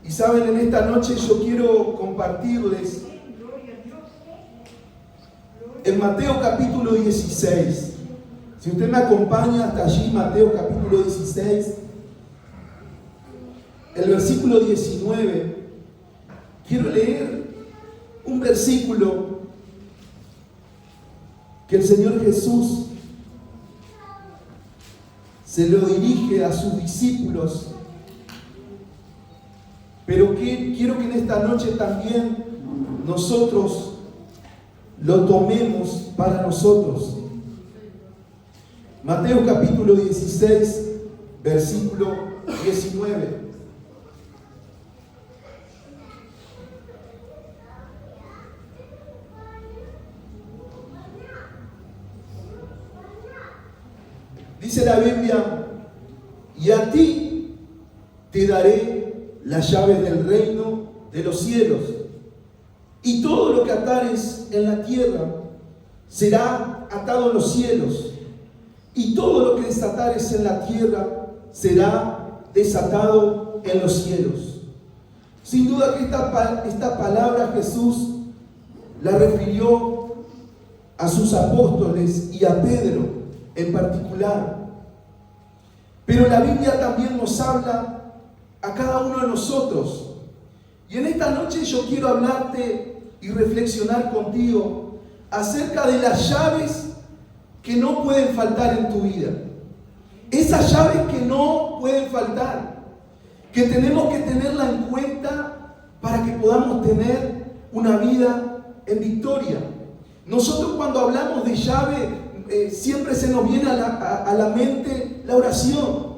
Y saben, en esta noche yo quiero compartirles en Mateo capítulo 16. Si usted me acompaña hasta allí, Mateo capítulo 16, el versículo 19, quiero leer un versículo que el Señor Jesús se lo dirige a sus discípulos, pero quiero que en esta noche también nosotros lo tomemos para nosotros. Mateo capítulo 16, versículo 19. Dice la Biblia: y a ti te daré las llaves del reino de los cielos, y todo lo que atares en la tierra será atado en los cielos, y todo lo que desatares en la tierra será desatado en los cielos. Sin duda que esta palabra Jesús la refirió a sus apóstoles y a Pedro en particular. Pero la Biblia también nos habla a cada uno de nosotros. Y en esta noche yo quiero hablarte y reflexionar contigo acerca de las llaves que no pueden faltar en tu vida. Esas llaves que no pueden faltar, que tenemos que tenerla en cuenta para que podamos tener una vida en victoria. Nosotros cuando hablamos de llave, siempre se nos viene a la mente la oración.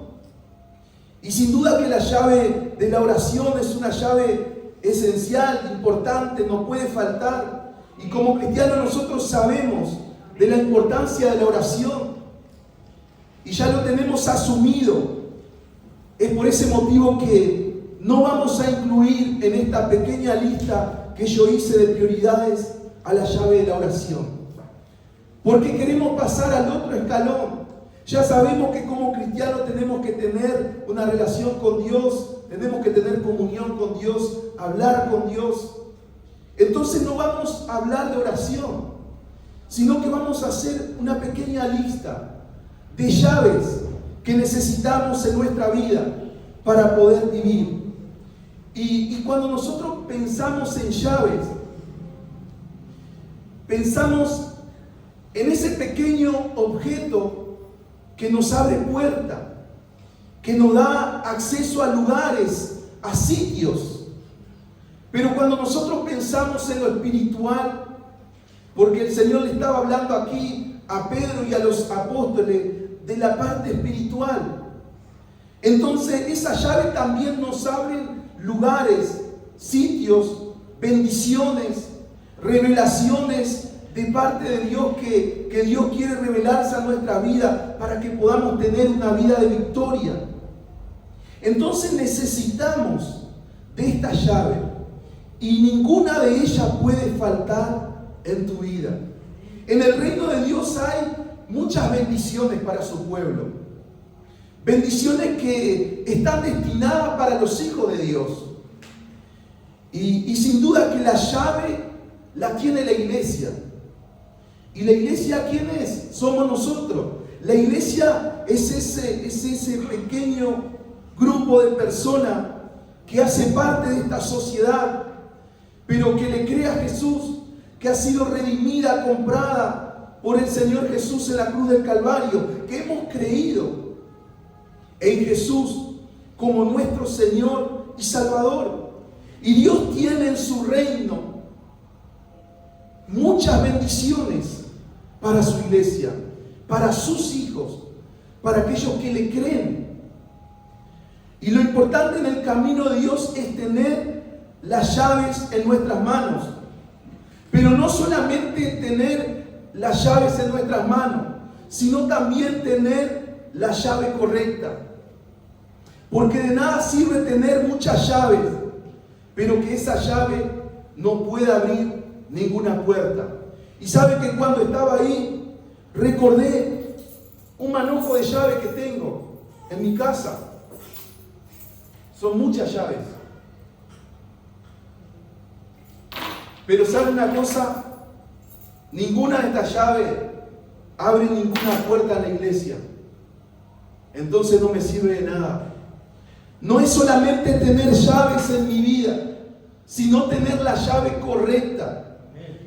Y sin duda que la llave de la oración es una llave esencial, importante, no puede faltar. Y como cristianos nosotros sabemos de la importancia de la oración y ya lo tenemos asumido. Es por ese motivo que no vamos a incluir en esta pequeña lista que yo hice de prioridades a la llave de la oración, porque queremos pasar al otro escalón. Ya sabemos que como cristianos tenemos que tener una relación con Dios, tenemos que tener comunión con Dios, hablar con Dios. Entonces no vamos a hablar de oración, sino que vamos a hacer una pequeña lista de llaves que necesitamos en nuestra vida para poder vivir. Y cuando nosotros pensamos en llaves, pensamos en ese pequeño objeto que nos abre puerta, que nos da acceso a lugares, a sitios. Pero cuando nosotros pensamos en lo espiritual, porque el Señor le estaba hablando aquí a Pedro y a los apóstoles de la parte espiritual, entonces esa llave también nos abre lugares, sitios, bendiciones, revelaciones de parte de Dios que Dios quiere revelarse a nuestra vida para que podamos tener una vida de victoria. Entonces necesitamos de esta llave y ninguna de ellas puede faltar en tu vida. En el reino de Dios hay muchas bendiciones para su pueblo. Bendiciones que están destinadas para los hijos de Dios. Y sin duda que la llave la tiene la iglesia. ¿Y la iglesia quién es? Somos nosotros. La iglesia es ese pequeño grupo de personas que hace parte de esta sociedad, pero que le cree a Jesús, que ha sido redimida, comprada por el Señor Jesús en la cruz del Calvario, que hemos creído en Jesús como nuestro Señor y Salvador. Y Dios tiene en su reino muchas bendiciones para su iglesia, para sus hijos, para aquellos que le creen. Y lo importante en el camino de Dios es tener las llaves en nuestras manos. Pero no solamente tener las llaves en nuestras manos, sino también tener la llave correcta. Porque de nada sirve tener muchas llaves, pero que esa llave no pueda abrir ninguna puerta. Y sabe que cuando estaba ahí, recordé un manojo de llaves que tengo en mi casa. Son muchas llaves. Pero ¿saben una cosa? Ninguna de estas llaves abre ninguna puerta a la iglesia. Entonces no me sirve de nada. No es solamente tener llaves en mi vida, sino tener la llave correcta.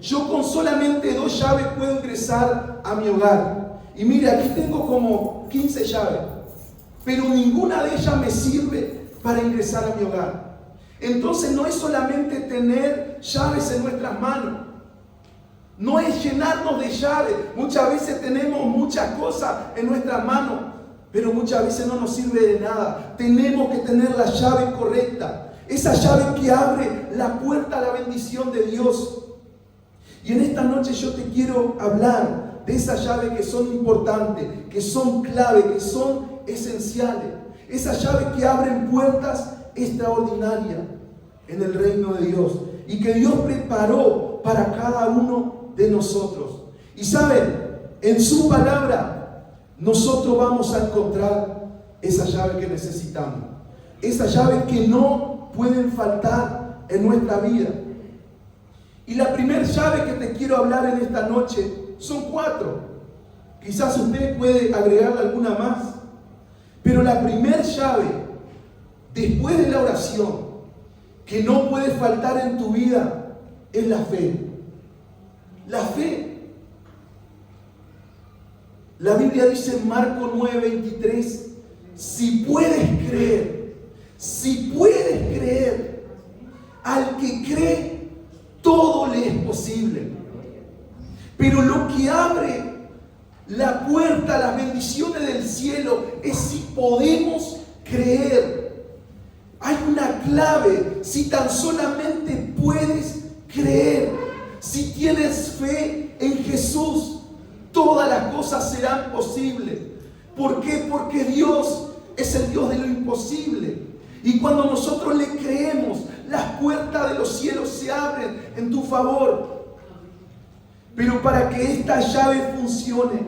Yo con solamente 2 llaves puedo ingresar a mi hogar. Y mire, aquí tengo como 15 llaves, pero ninguna de ellas me sirve para ingresar a mi hogar. Entonces no es solamente tener llaves en nuestras manos, no es llenarnos de llaves. Muchas veces tenemos muchas cosas en nuestras manos, pero muchas veces no nos sirve de nada. Tenemos que tener la llave correcta, esa llave que abre la puerta a la bendición de Dios. Y en esta noche yo te quiero hablar de esas llaves que son importantes, que son clave, que son esenciales. Esas llaves que abren puertas extraordinarias en el reino de Dios y que Dios preparó para cada uno de nosotros. Y saben, en su palabra nosotros vamos a encontrar esa llave que necesitamos, esas llaves que no pueden faltar en nuestra vida. Y la primera llave que te quiero hablar en esta noche son 4. Quizás usted puede agregarle alguna más, pero la primera llave, después de la oración, que no puede faltar en tu vida, es la fe. La fe. La Biblia dice en Marcos 9:23, si puedes creer, al que cree, todo le es posible. Pero lo que abre la puerta a las bendiciones del cielo es si podemos creer. Hay una clave: si tan solamente puedes creer, si tienes fe en Jesús, todas las cosas serán posibles. ¿Por qué? Porque Dios es el Dios de lo imposible. Y cuando nosotros le creemos, las puertas de los cielos se abren en tu favor. Pero para que esta llave funcione,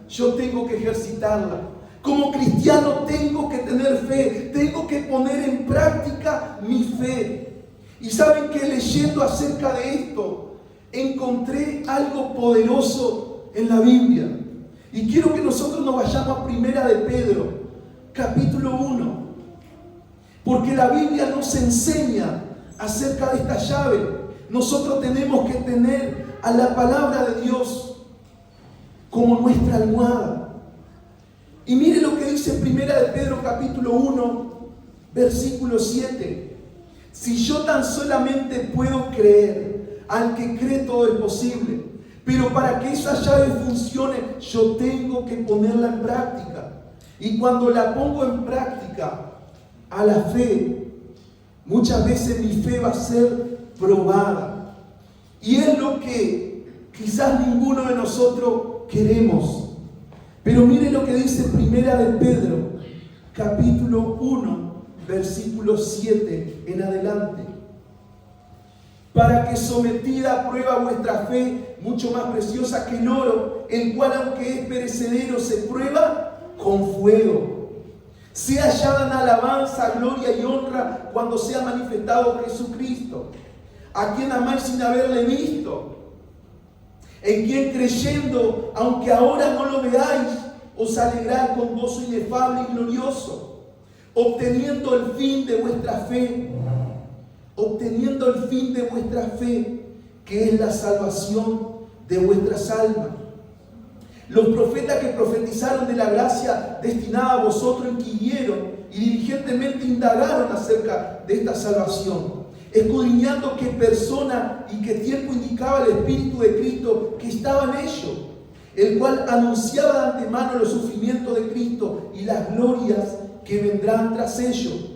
yo tengo que ejercitarla. Como cristiano tengo que tener fe, tengo que poner en práctica mi fe. Y saben que leyendo acerca de esto, encontré algo poderoso en la Biblia. Y quiero que nosotros nos vayamos a Primera de Pedro, capítulo 1. Porque la Biblia nos enseña acerca de esta llave. Nosotros tenemos que tener a la palabra de Dios como nuestra almohada. Y mire lo que dice Primera de Pedro capítulo 1, versículo 7. Si yo tan solamente puedo creer, al que cree todo es posible. Pero para que esa llave funcione, yo tengo que ponerla en práctica. Y cuando la pongo en práctica, a la fe, muchas veces mi fe va a ser probada. Y es lo que quizás ninguno de nosotros queremos. Pero mire lo que dice Primera de Pedro, capítulo 1, versículo 7 en adelante. Para que sometida a prueba vuestra fe, mucho más preciosa que el oro, el cual aunque es perecedero, se prueba con fuego, sea hallada en alabanza, gloria y honra cuando sea manifestado Jesucristo, a quien amáis sin haberle visto, en quien creyendo, aunque ahora no lo veáis, os alegráis con gozo inefable y glorioso, obteniendo el fin de vuestra fe, que es la salvación de vuestras almas. Los profetas que profetizaron de la gracia destinada a vosotros inquirieron y diligentemente indagaron acerca de esta salvación, escudriñando qué persona y qué tiempo indicaba el Espíritu de Cristo que estaba en ellos, el cual anunciaba de antemano los sufrimientos de Cristo y las glorias que vendrán tras ellos.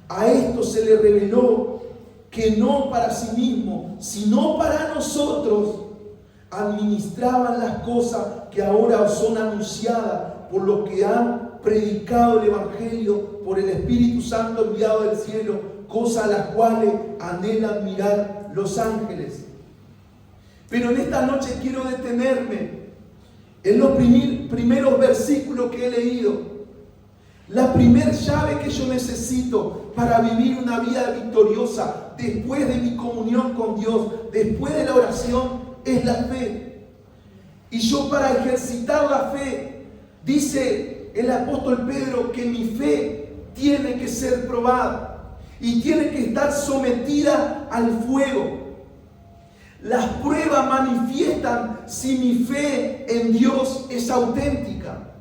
A esto se le reveló que no para sí mismo, sino para nosotros, administraban las cosas que ahora os son anunciadas por los que han predicado el Evangelio por el Espíritu Santo enviado del cielo, cosas a las cuales anhelan mirar los ángeles. Pero en esta noche quiero detenerme en los primeros versículos que he leído. La primera llave que yo necesito para vivir una vida victoriosa después de mi comunión con Dios, después de la oración, es la fe. Y yo, para ejercitar la fe, dice el apóstol Pedro que mi fe tiene que ser probada y tiene que estar sometida al fuego. Las pruebas manifiestan si mi fe en Dios es auténtica.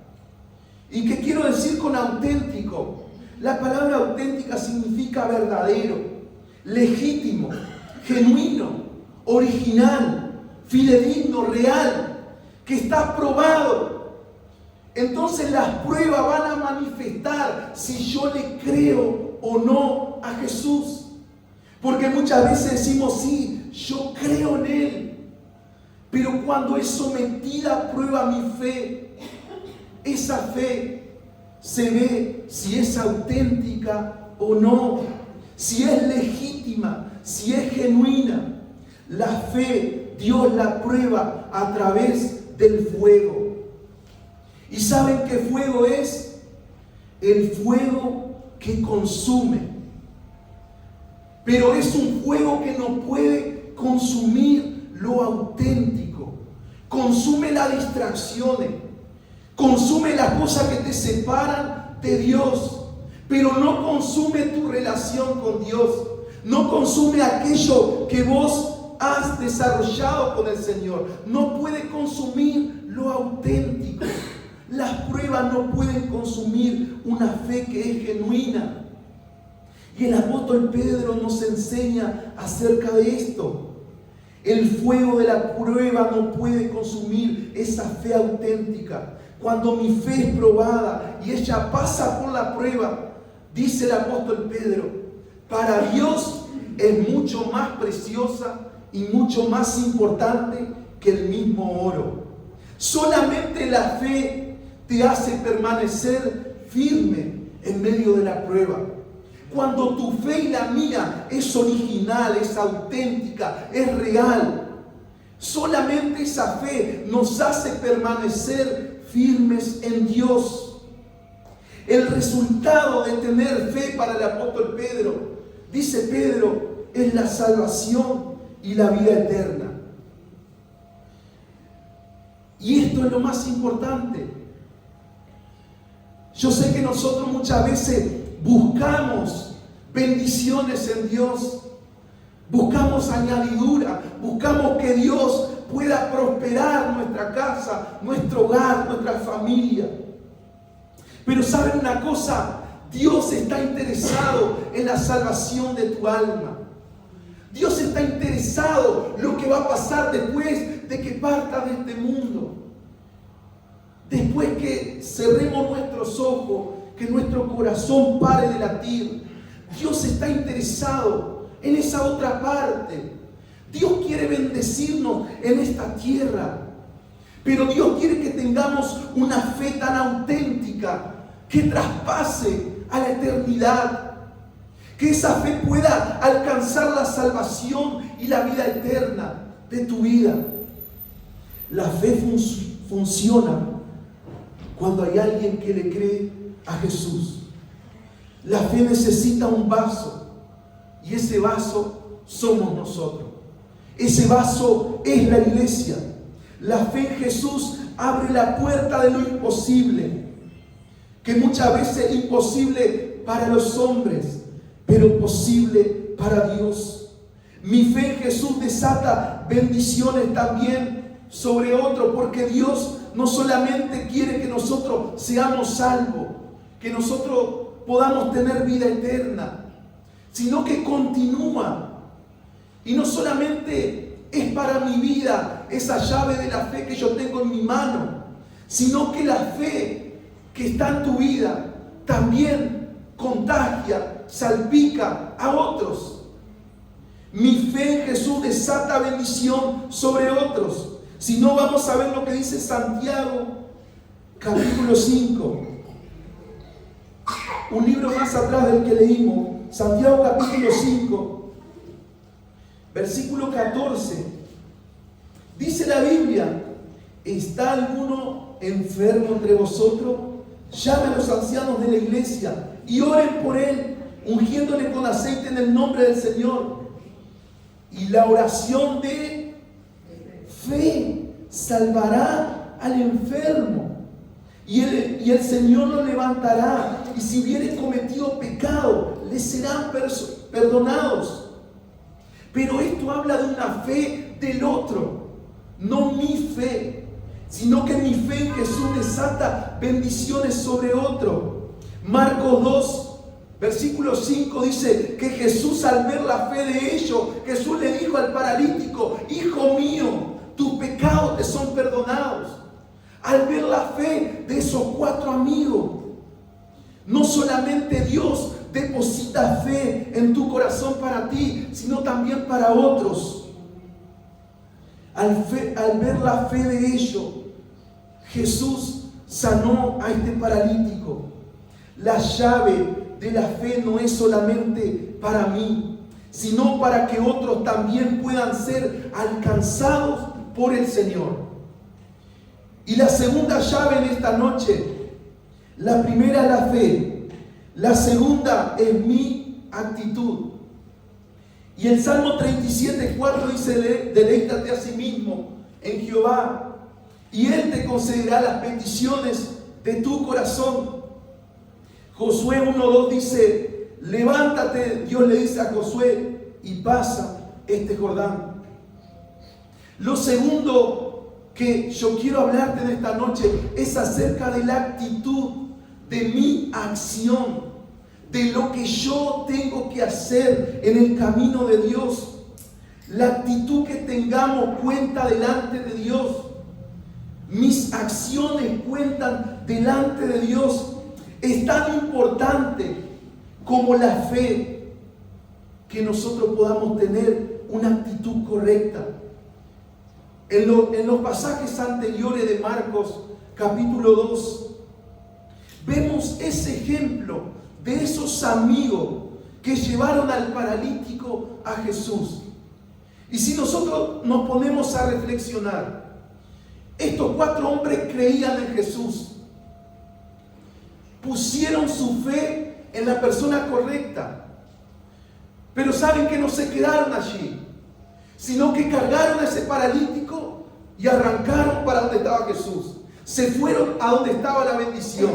¿Y qué quiero decir con auténtico? La palabra auténtica significa verdadero, legítimo, genuino, original, fidedigno, real, que está probado. Entonces las pruebas van a manifestar si yo le creo o no a Jesús. Porque muchas veces decimos, sí, yo creo en Él. Pero cuando es sometida a prueba mi fe, esa fe se ve si es auténtica o no, si es legítima, si es genuina. La fe Dios la prueba a través del fuego. ¿Y saben qué fuego es? El fuego que consume. Pero es un fuego que no puede consumir lo auténtico. Consume las distracciones. Consume las cosas que te separan de Dios, pero no consume tu relación con Dios. No consume aquello que vos has desarrollado con el Señor. No puede consumir lo auténtico. Las pruebas no pueden consumir una fe que es genuina. Y el apóstol Pedro nos enseña acerca de esto. El fuego de la prueba no puede consumir esa fe auténtica. Cuando mi fe es probada y ella pasa por la prueba, dice el apóstol Pedro, para Dios es mucho más preciosa y mucho más importante que el mismo oro. Solamente la fe te hace permanecer firme en medio de la prueba. Cuando tu fe y la mía es original, es auténtica, es real, solamente esa fe nos hace permanecer firmes en Dios. El resultado de tener fe para el apóstol Pedro, dice Pedro, es la salvación y la vida eterna. Y esto es lo más importante. Yo sé que nosotros muchas veces buscamos bendiciones en Dios, buscamos añadidura, buscamos que Dios pueda prosperar nuestra casa, nuestro hogar, nuestra familia. Pero ¿saben una cosa? Dios está interesado en la salvación de tu alma. Dios está interesado en lo que va a pasar después de que partas de este mundo. Después que cerremos nuestros ojos, que nuestro corazón pare de latir. Dios está interesado en esa otra parte. Dios quiere bendecirnos en esta tierra. Pero Dios quiere que tengamos una fe tan auténtica que traspase a la eternidad. Que esa fe pueda alcanzar la salvación y la vida eterna de tu vida. La fe funciona cuando hay alguien que le cree a Jesús. La fe necesita un vaso y ese vaso somos nosotros. Ese vaso es la iglesia. La fe en Jesús abre la puerta de lo imposible, que muchas veces es imposible para los hombres, pero posible para Dios. Mi fe en Jesús desata bendiciones también sobre otro, porque Dios no solamente quiere que nosotros seamos salvos, que nosotros podamos tener vida eterna, sino que continúa. Y no solamente es para mi vida esa llave de la fe que yo tengo en mi mano, sino que la fe que está en tu vida también contagia, salpica a otros. Mi fe en Jesús desata bendición sobre otros. Si no, vamos a ver lo que dice Santiago, capítulo 5. Un libro más atrás del que leímos. Santiago, capítulo 5, versículo 14. Dice la Biblia: ¿está alguno enfermo entre vosotros? llame a los ancianos de la iglesia y oren por él, ungiéndole con aceite en el nombre del Señor. Y la oración de fe salvará al enfermo. Y el Señor lo levantará. Y si hubiere cometido pecado, le serán perdonados. Pero esto habla de una fe del otro, no mi fe, sino que mi fe en Jesús desata bendiciones sobre otro. Marcos 2, versículo 5 dice que Jesús, al ver la fe de ellos, Jesús le dijo al paralítico: hijo mío, tus pecados te son perdonados. Al ver la fe de esos 4 amigos, no solamente Dios deposita fe en tu corazón para ti, sino también para otros. Al ver la fe de ellos, Jesús sanó a este paralítico. La llave de la fe no es solamente para mí, sino para que otros también puedan ser alcanzados por el Señor. Y la segunda llave en esta noche, la primera es la fe, la segunda es mi actitud. Y el Salmo 37:4 dice: deleítate a sí mismo en Jehová, y Él te concederá las peticiones de tu corazón. Josué 1:2 dice: levántate, Dios le dice a Josué, y pasa este Jordán. Lo segundo que yo quiero hablarte en esta noche es acerca de la actitud, de mi acción, de lo que yo tengo que hacer en el camino de Dios. La actitud que tengamos cuenta delante de Dios. Mis acciones cuentan delante de Dios. Es tan importante como la fe que nosotros podamos tener una actitud correcta. En los pasajes anteriores de Marcos capítulo 2 vemos ese ejemplo de esos amigos que llevaron al paralítico a Jesús. Y si nosotros nos ponemos a reflexionar, estos 4 hombres creían en Jesús, pusieron su fe en la persona correcta, pero saben que no se quedaron allí, sino que cargaron a ese paralítico y arrancaron para donde estaba Jesús. Se fueron a donde estaba la bendición.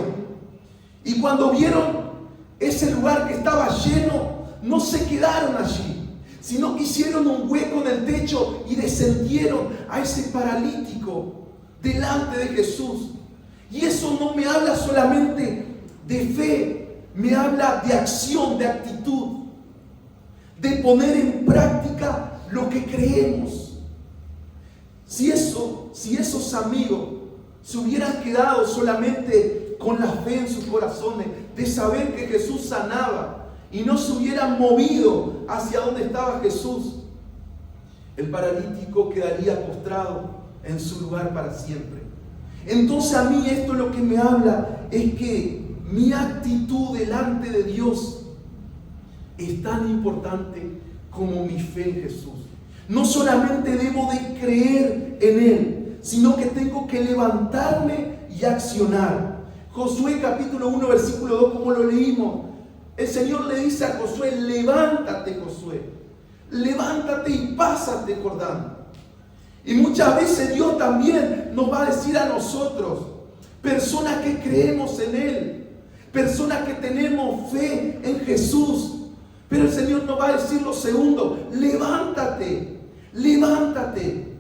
Y cuando vieron ese lugar que estaba lleno, no se quedaron allí, sino que hicieron un hueco en el techo y descendieron a ese paralítico delante de Jesús. Y eso no me habla solamente de fe, me habla de acción, de actitud, de poner en práctica lo que creemos. Si esos amigos se hubieran quedado solamente con la fe en sus corazones, de saber que Jesús sanaba, y no se hubieran movido hacia donde estaba Jesús, el paralítico quedaría postrado en su lugar para siempre. Entonces a mí esto lo que me habla es que mi actitud delante de Dios es tan importante como mi fe en Jesús. No solamente debo de creer en Él, sino que tengo que levantarme y accionar. Josué capítulo 1 versículo 2, como lo leímos, el Señor le dice a Josué: levántate, Josué, levántate y pásate Jordán. Y muchas veces Dios también nos va a decir a nosotros, personas que creemos en Él, personas que tenemos fe en Jesús, pero el Señor nos va a decir lo segundo: levántate, levántate.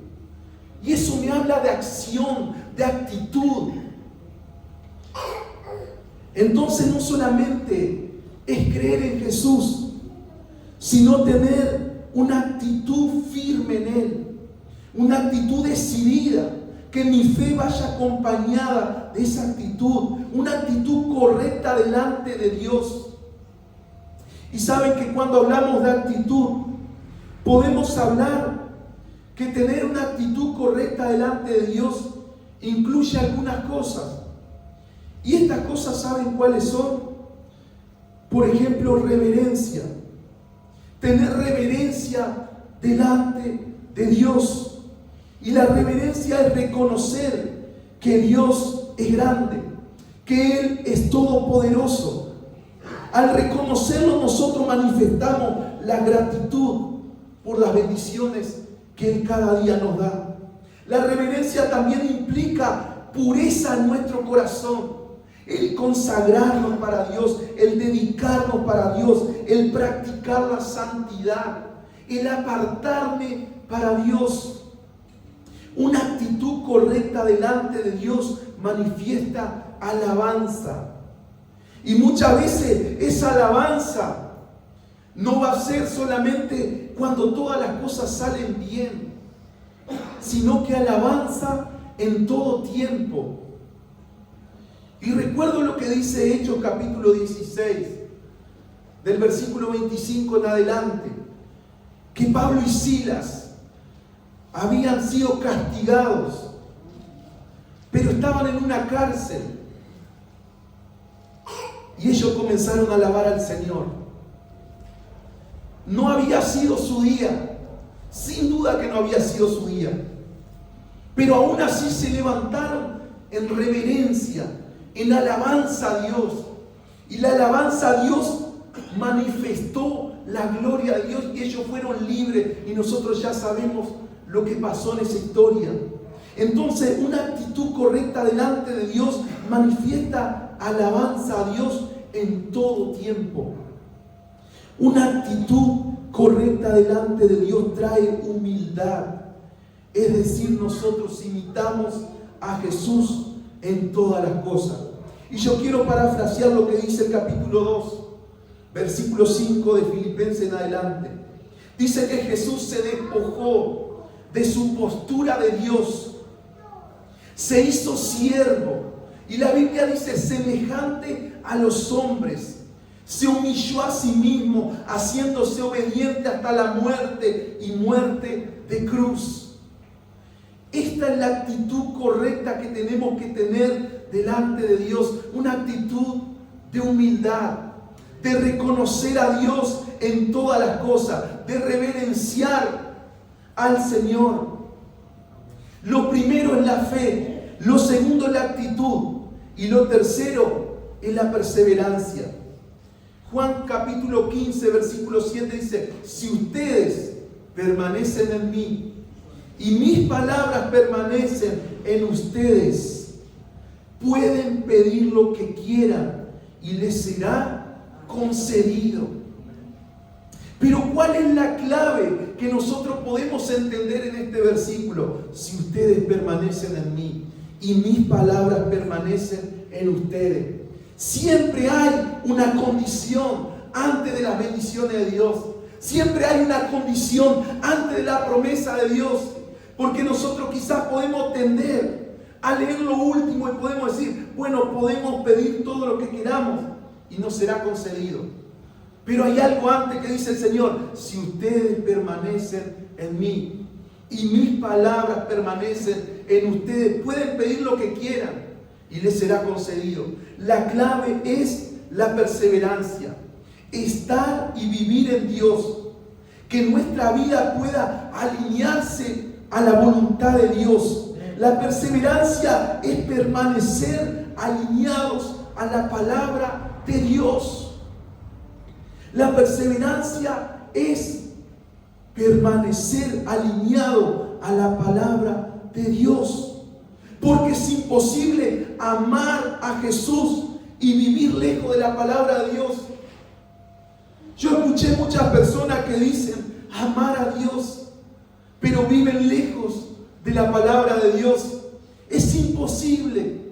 Y eso me habla de acción, de actitud. Entonces no solamente es creer en Jesús, sino tener una actitud firme en Él, una actitud decidida, que mi fe vaya acompañada de esa actitud, una actitud correcta delante de Dios. Y saben que cuando hablamos de actitud, podemos hablar que tener una actitud correcta delante de Dios incluye algunas cosas. Y estas cosas, ¿saben cuáles son? Por ejemplo, reverencia. Tener reverencia delante de Dios. Y la reverencia es reconocer que Dios es grande, que Él es todopoderoso. Al reconocerlo, nosotros manifestamos la gratitud por las bendiciones que Él cada día nos da. La reverencia también implica pureza en nuestro corazón. El consagrarnos para Dios, el dedicarnos para Dios, el practicar la santidad, el apartarme para Dios. Una actitud correcta delante de Dios manifiesta alabanza. Y muchas veces esa alabanza no va a ser solamente cuando todas las cosas salen bien, sino que alabanza en todo tiempo. Y recuerdo lo que dice Hechos capítulo 16, del versículo 25 en adelante, que Pablo y Silas habían sido castigados, pero estaban en una cárcel. Y ellos comenzaron a alabar al Señor. No había sido su día, sin duda que no había sido su día, pero aún así se levantaron en reverencia, en alabanza a Dios. Y la alabanza a Dios manifestó la gloria de Dios y ellos fueron libres. Y nosotros ya sabemos lo que pasó en esa historia. Entonces, una actitud correcta delante de Dios manifiesta alabanza a Dios en todo tiempo. Una actitud correcta delante de Dios trae humildad. Es decir, nosotros imitamos a Jesús en todas las cosas. Y yo quiero parafrasear lo que dice el capítulo 2, versículo 5 de Filipenses en adelante. Dice que Jesús se despojó de su postura de Dios, se hizo siervo, y la Biblia dice semejante a los hombres, se humilló a sí mismo, haciéndose obediente hasta la muerte y muerte de cruz. Esta es la actitud correcta que tenemos que tener delante de Dios, una actitud de humildad, de reconocer a Dios en todas las cosas, de reverenciar al Señor. Lo primero es la fe, lo segundo es la actitud y lo tercero es la perseverancia. Juan capítulo 15, versículo 7 dice: si ustedes permanecen en mí y mis palabras permanecen en ustedes, pueden pedir lo que quieran y les será concedido. Pero ¿cuál es la clave que nosotros podemos entender en este versículo? Si ustedes permanecen en mí y mis palabras permanecen en ustedes. Siempre hay una condición antes de las bendiciones de Dios. Siempre hay una condición antes de la promesa de Dios. Porque nosotros quizás podemos tender a leer lo último y podemos decir, bueno, podemos pedir todo lo que queramos y nos será concedido. Pero hay algo antes que dice el Señor: si ustedes permanecen en mí y mis palabras permanecen en ustedes, pueden pedir lo que quieran y les será concedido. La clave es la perseverancia, estar y vivir en Dios, que nuestra vida pueda alinearse a la voluntad de Dios. La perseverancia es permanecer alineados a la palabra de Dios. La perseverancia es permanecer alineado a la palabra de Dios. Porque es imposible amar a Jesús y vivir lejos de la palabra de Dios. Yo escuché muchas personas que dicen amar a Dios, pero viven lejos de la palabra de Dios. Es imposible,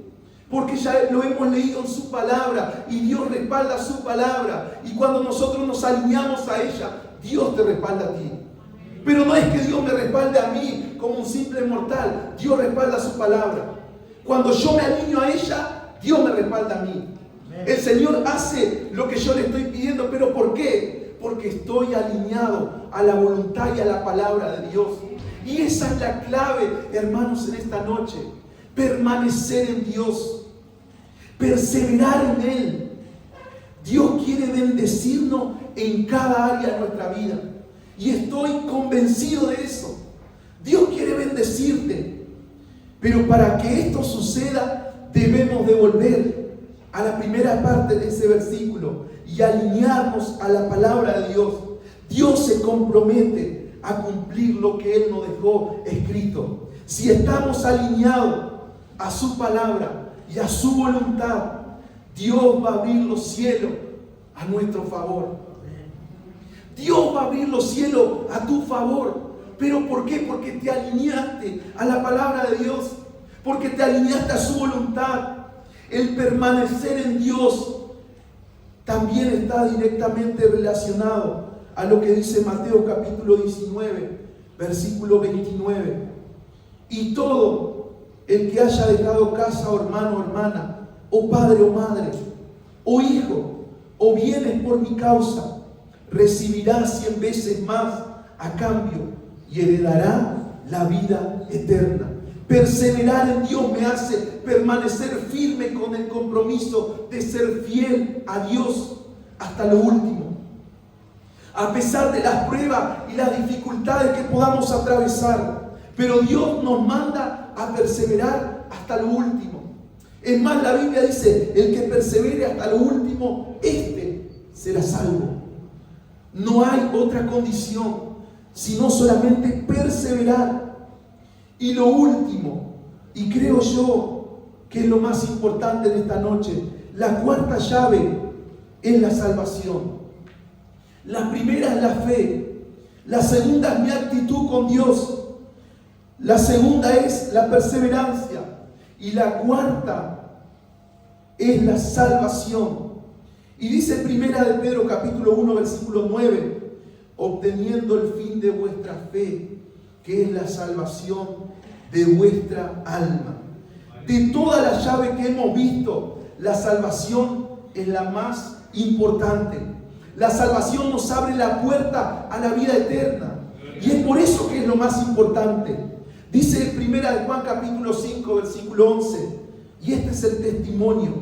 porque ya lo hemos leído en su palabra y Dios respalda su palabra. Y cuando nosotros nos alineamos a ella, Dios te respalda a ti. Pero no es que Dios me respalde a mí como un simple mortal. Dios respalda su palabra. Cuando yo me alineo a ella, Dios me respalda a mí. El Señor hace lo que yo le estoy pidiendo. ¿Pero por qué? Porque estoy alineado a la voluntad y a la palabra de Dios. Y esa es la clave, hermanos, en esta noche. Permanecer en Dios. Perseverar en Él. Dios quiere bendecirnos en cada área de nuestra vida. Y estoy convencido de eso. Dios quiere bendecirte. Pero para que esto suceda, debemos de volver a la primera parte de ese versículo y alinearnos a la palabra de Dios, Dios se compromete a cumplir lo que Él nos dejó escrito. Si estamos alineados a su palabra y a su voluntad, Dios va a abrir los cielos a nuestro favor. Dios va a abrir los cielos a tu favor. ¿Pero por qué? Porque te alineaste a la palabra de Dios. Porque te alineaste a su voluntad. El permanecer en Dios también está directamente relacionado a lo que dice Mateo capítulo 19, versículo 29. Y todo el que haya dejado casa o hermano o hermana, o padre o madre, o hijo, o bienes por mi causa, recibirá 100 veces más a cambio y heredará la vida eterna. Perseverar en Dios me hace permanecer firme con el compromiso de ser fiel a Dios hasta lo último. A pesar de las pruebas y las dificultades que podamos atravesar, pero Dios nos manda a perseverar hasta lo último. Es más, la Biblia dice, el que persevere hasta lo último, este será salvo. No hay otra condición, sino solamente perseverar. Y lo último, y creo yo que es lo más importante en esta noche, la cuarta llave es la salvación. La primera es la fe, la segunda es mi actitud con Dios, la segunda es la perseverancia y la cuarta es la salvación. Y dice primera de Pedro capítulo 1 versículo 9, obteniendo el fin de vuestra fe, que es la salvación de vuestra alma. De todas las llaves que hemos visto, la salvación es la más importante. La salvación nos abre la puerta a la vida eterna. Y es por eso que es lo más importante. Dice primera de Juan capítulo 5 versículo 11. Y este es el testimonio,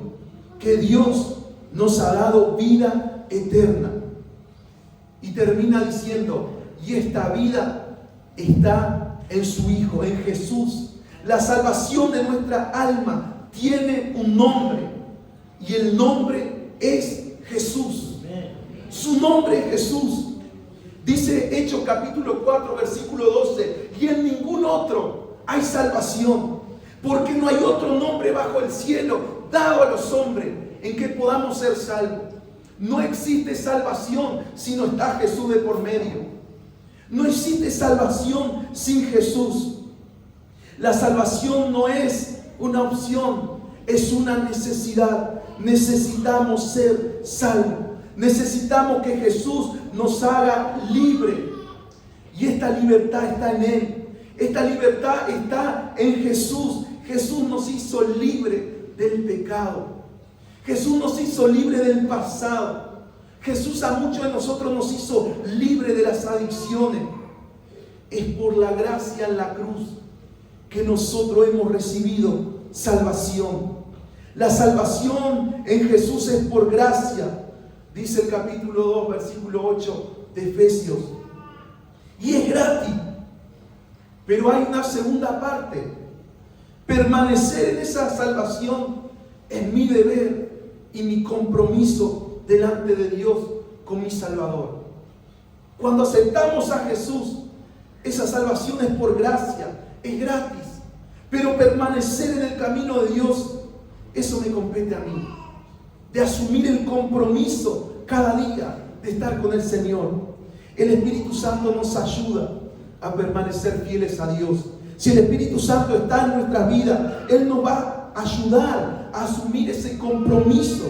que Dios nos ha dado vida eterna. Y termina diciendo, y esta vida está en su Hijo, en Jesús. La salvación de nuestra alma tiene un nombre, y el nombre es Jesús. Su nombre es Jesús. Dice Hechos capítulo 4 versículo 12, y en ningún otro hay salvación, porque no hay otro nombre bajo el cielo dado a los hombres en que podamos ser salvos. No existe salvación si no está Jesús de por medio. No existe salvación sin Jesús. La salvación no es una opción, es una necesidad. Necesitamos ser salvos. Necesitamos que Jesús nos haga libre. Y esta libertad está en Él. Esta libertad está en Jesús. Jesús nos hizo libre del pecado. Jesús nos hizo libre del pasado. Jesús a muchos de nosotros nos hizo libre de las adicciones. Es por la gracia en la cruz que nosotros hemos recibido salvación. La salvación en Jesús es por gracia, dice el capítulo 2, versículo 8 de Efesios. Y es gratis. Pero hay una segunda parte. Permanecer en esa salvación es mi deber y mi compromiso delante de Dios con mi Salvador. Cuando aceptamos a Jesús, esa salvación es por gracia, es gratis. Pero permanecer en el camino de Dios, eso me compete a mí. De asumir el compromiso cada día de estar con el Señor. El Espíritu Santo nos ayuda a permanecer fieles a Dios. Si el Espíritu Santo está en nuestra vida, Él nos va a ayudar a asumir ese compromiso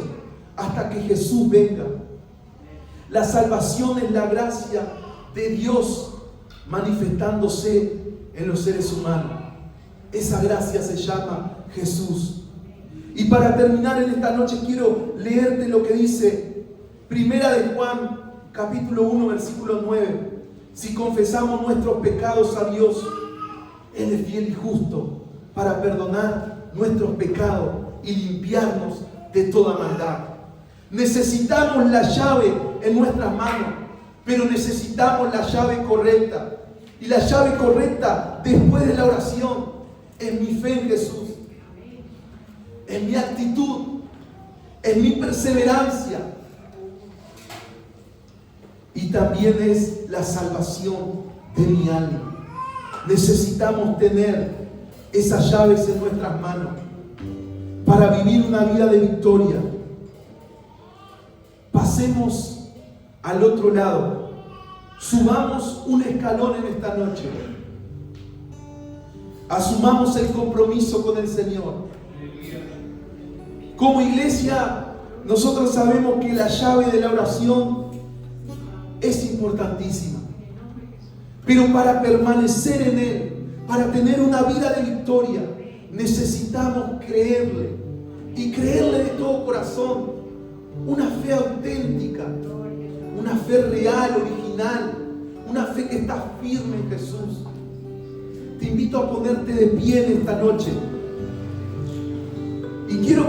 hasta que Jesús venga. La salvación es la gracia de Dios manifestándose en los seres humanos. Esa gracia se llama Jesús. Y para terminar en esta noche quiero leerte lo que dice Primera de Juan capítulo 1 versículo 9. Si confesamos nuestros pecados a Dios, Él es fiel y justo para perdonar nuestros pecados y limpiarnos de toda maldad. Necesitamos la llave en nuestras manos, pero necesitamos la llave correcta. Y la llave correcta después de la oración es mi fe en Jesús, en mi actitud, es mi perseverancia y también es la salvación de mi alma. Necesitamos tener esas llaves en nuestras manos para vivir una vida de victoria. Pasemos al otro lado. Subamos un escalón en esta noche. Asumamos el compromiso con el Señor. Como iglesia, nosotros sabemos que la llave de la oración es importantísima. Pero para permanecer en Él, para tener una vida de victoria, necesitamos creerle. Y creerle de todo corazón. Una fe auténtica. Una fe real, original. Una fe que está firme en Jesús. Te invito a ponerte de pie en esta noche. Y quiero